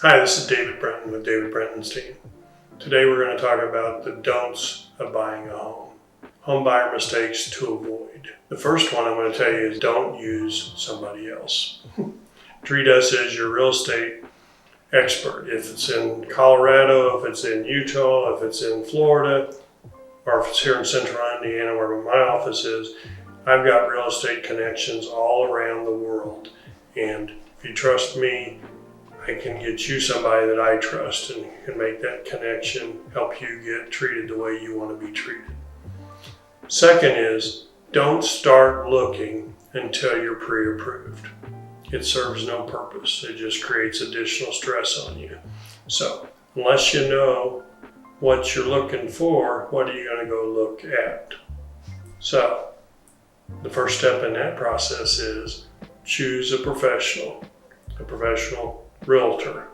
Hi, this is David Brenton with David Brenton's team. Today we're going to talk about the don'ts of buying a home. Home buyer mistakes to avoid. The first one I'm going to tell you is don't use somebody else. Treat us as your real estate expert. If it's in Colorado, if it's in Utah, if it's in Florida, or if it's here in Central Indiana where my office is, I've got real estate connections all around the world. And if you trust me, I can get you somebody that I trust and can make that connection, help you get treated the way you want to be treated. Second is, don't start looking until you're pre-approved. It serves no purpose. It just creates additional stress on you. So, unless you know what you're looking for, what are you going to go look at? So, the first step in that process is choose a professional realtor.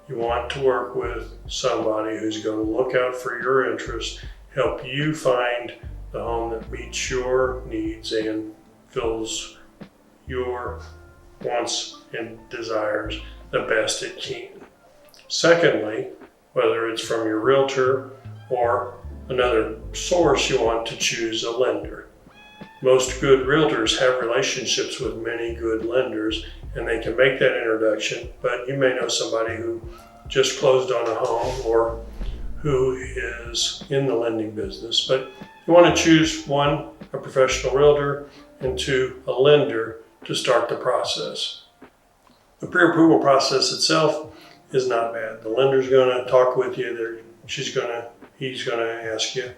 You want to work with somebody who's going to look out for your interests, help you find the home that meets your needs and fills your wants and desires the best it can. Secondly, whether it's from your realtor or another source, you want to choose a lender. Most good realtors have relationships with many good lenders, and they can make that introduction, but you may know somebody who just closed on a home or who is in the lending business. But you want to choose one, a professional realtor, and two, a lender to start the process. The pre-approval process itself is not bad. The lender's going to talk with you. He's going to ask you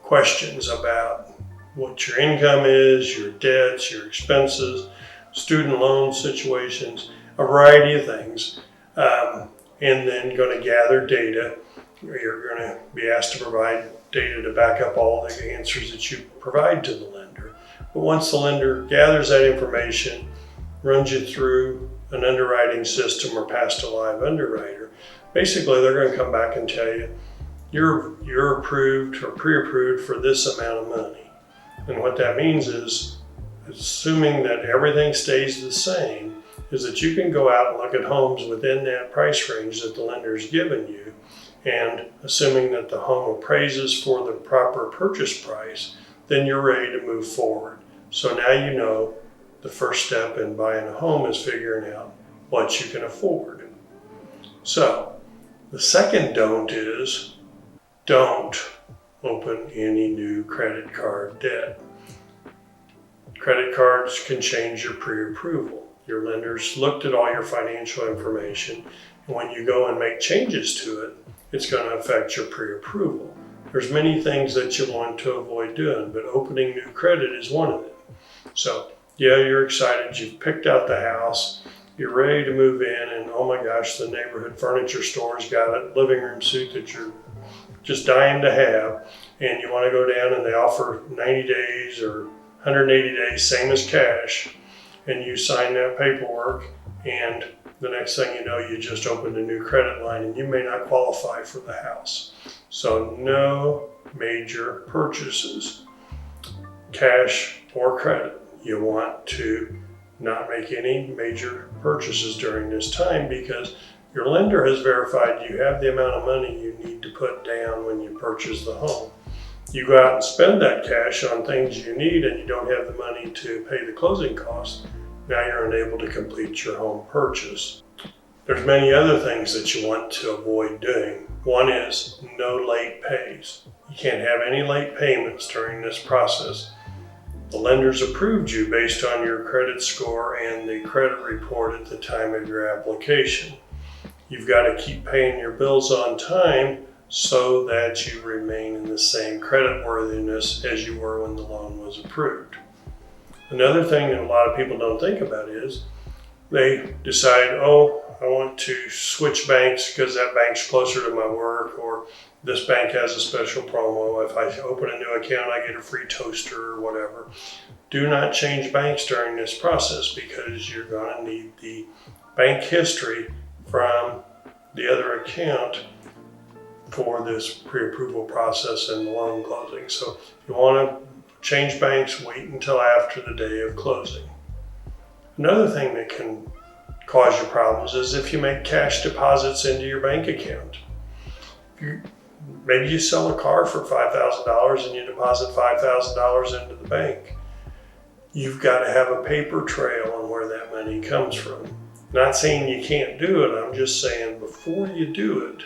questions about what your income is, your debts, your expenses, student loan situations, a variety of things, and then going to gather data. You're going to be asked to provide data to back up all the answers that you provide to the lender. But once the lender gathers that information, runs you through an underwriting system or past a live underwriter, basically they're going to come back and tell you, you're approved or pre-approved for this amount of money. And what that means is, assuming that everything stays the same, is that you can go out and look at homes within that price range that the lender's given you, and assuming that the home appraises for the proper purchase price, then you're ready to move forward. So now you know the first step in buying a home is figuring out what you can afford. So the second don't is don't open any new credit card debt. Credit cards can change your pre-approval. Your lender's looked at all your financial information, and when you go and make changes to it, it's going to affect your pre-approval. There's many things that you want to avoid doing, but opening new credit is one of them. So, yeah, you're excited, you've picked out the house, you're ready to move in, and oh my gosh, the neighborhood furniture store's got a living room suite that you're just dying to have, and you want to go down and they offer 90 days or 180 days, same as cash, and you sign that paperwork, and the next thing you know, you just opened a new credit line and you may not qualify for the house. So no major purchases, cash or credit. You want to not make any major purchases during this time because your lender has verified you have the amount of money you need to put down when you purchase the home. You go out and spend that cash on things you need and you don't have the money to pay the closing costs. Now you're unable to complete your home purchase. There's many other things that you want to avoid doing. One is no late pays. You can't have any late payments during this process. The lender's approved you based on your credit score and the credit report at the time of your application. You've got to keep paying your bills on time so that you remain in the same credit worthiness as you were when the loan was approved. Another thing that a lot of people don't think about is they decide, I want to switch banks because that bank's closer to my work, or this bank has a special promo. If I open a new account, I get a free toaster or whatever. Do not change banks during this process because you're going to need the bank history from the other account for this pre-approval process and the loan closing. So if you want to change banks, wait until after the day of closing. Another thing that can cause you problems is if you make cash deposits into your bank account. Maybe you sell a car for $5,000 and you deposit $5,000 into the bank. You've got to have a paper trail on where that money comes from. Not saying you can't do it, I'm just saying before you do it,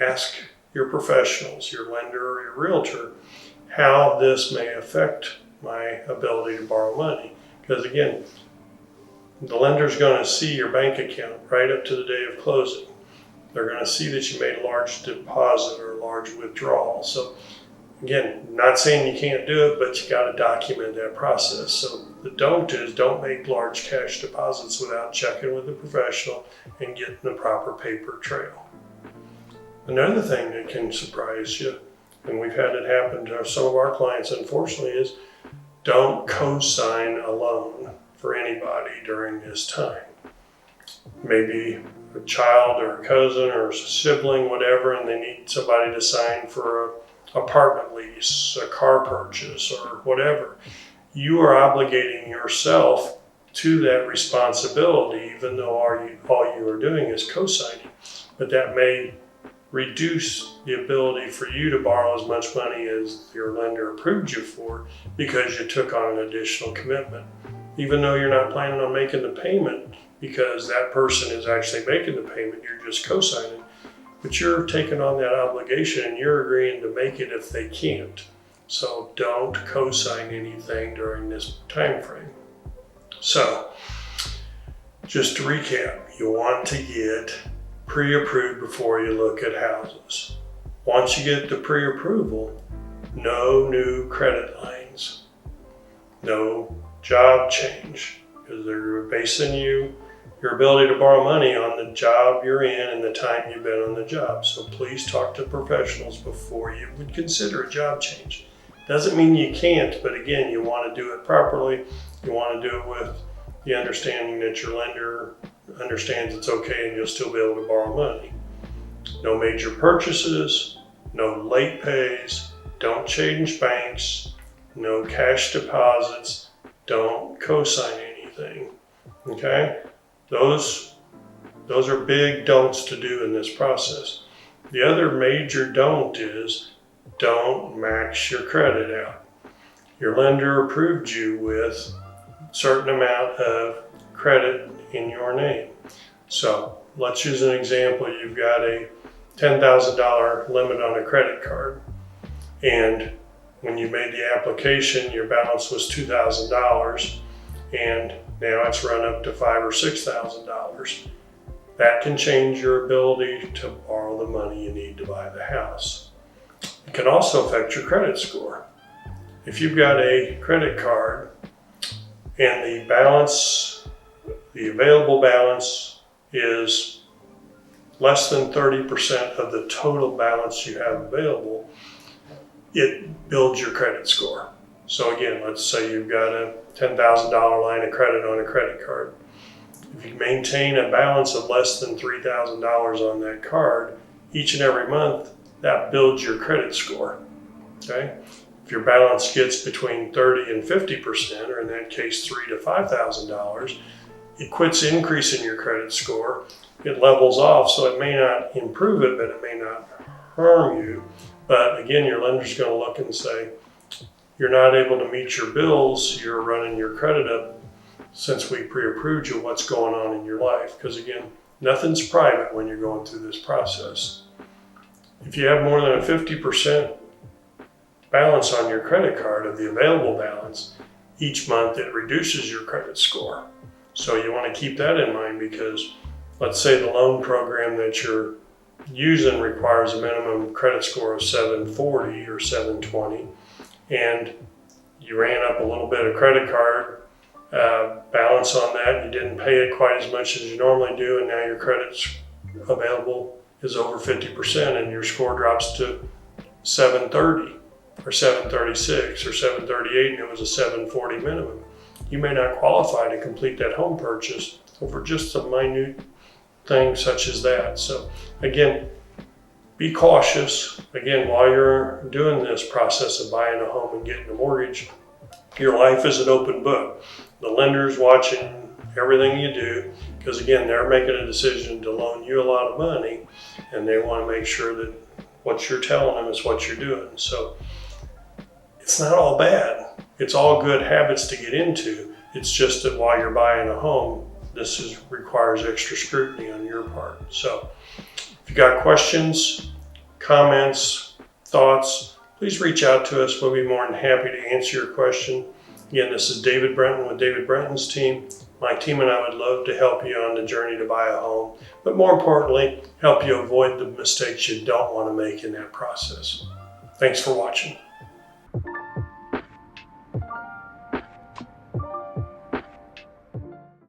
ask your professionals, your lender or your realtor, how this may affect my ability to borrow money. Because again, the lender's going to see your bank account right up to the day of closing. They're going to see that you made a large deposit or a large withdrawal. So again, not saying you can't do it, but you got to document that process. So the don't is don't make large cash deposits without checking with a professional and getting the proper paper trail. Another thing that can surprise you, and we've had it happen to some of our clients unfortunately, is don't co-sign a loan for anybody during this time. Maybe a child or a cousin or a sibling, whatever, and they need somebody to sign for an apartment lease, a car purchase, or whatever. You are obligating yourself to that responsibility, even though all you are doing is co-signing. But that may reduce the ability for you to borrow as much money as your lender approved you for because you took on an additional commitment. Even though you're not planning on making the payment because that person is actually making the payment, you're just co-signing. But you're taking on that obligation and you're agreeing to make it if they can't. So don't co-sign anything during this time frame. So just to recap, you want to get pre-approved before you look at houses. Once you get the pre-approval, no new credit lines, no job change, because they're basing your ability to borrow money on the job you're in and the time you've been on the job. So please talk to professionals before you would consider a job change. Doesn't mean you can't, but again, you want to do it properly. You want to do it with the understanding that your lender understands it's okay and you'll still be able to borrow money. No major purchases, no late pays, don't change banks, no cash deposits, don't co-sign anything. Okay? Those are big don'ts to do in this process. The other major don't is don't max your credit out. Your lender approved you with a certain amount of credit in your name. So let's use an example. You've got a $10,000 limit on a credit card, and when you made the application, your balance was $2,000, and now it's run up to $5,000 or $6,000. That can change your ability to borrow the money you need to buy the house. It can also affect your credit score. If you've got a credit card and the available balance is less than 30% of the total balance you have available, it builds your credit score. So again, let's say you've got a $10,000 line of credit on a credit card. If you maintain a balance of less than $3,000 on that card each and every month, that builds your credit score. Okay? If your balance gets between 30 and 50%, or in that case $3,000 to $5,000, it quits increasing your credit score. It levels off, so it may not improve it, but it may not harm you. But again, your lender's going to look and say, you're not able to meet your bills, you're running your credit up since we pre-approved you, what's going on in your life? Because again, nothing's private when you're going through this process. If you have more than a 50% balance on your credit card of the available balance, each month it reduces your credit score. So you want to keep that in mind, because let's say the loan program that you're using requires a minimum credit score of 740 or 720, and you ran up a little bit of credit card balance on that, you didn't pay it quite as much as you normally do, and now your credit's available is over 50% and your score drops to 730 or 736 or 738 and it was a 740 minimum. You may not qualify to complete that home purchase over just a minute thing such as that. So again, be cautious. Again, while you're doing this process of buying a home and getting a mortgage, your life is an open book. The lender's watching everything you do, Because again, they're making a decision to loan you a lot of money, and they want to make sure that what you're telling them is what you're doing. So it's not all bad. It's all good habits to get into. It's just that while you're buying a home, requires extra scrutiny on your part. So if you got questions, comments, thoughts, please reach out to us. We'll be more than happy to answer your question. Again, this is David Brenton with David Brenton's team. My team and I would love to help you on the journey to buy a home, but more importantly, help you avoid the mistakes you don't want to make in that process. Thanks for watching.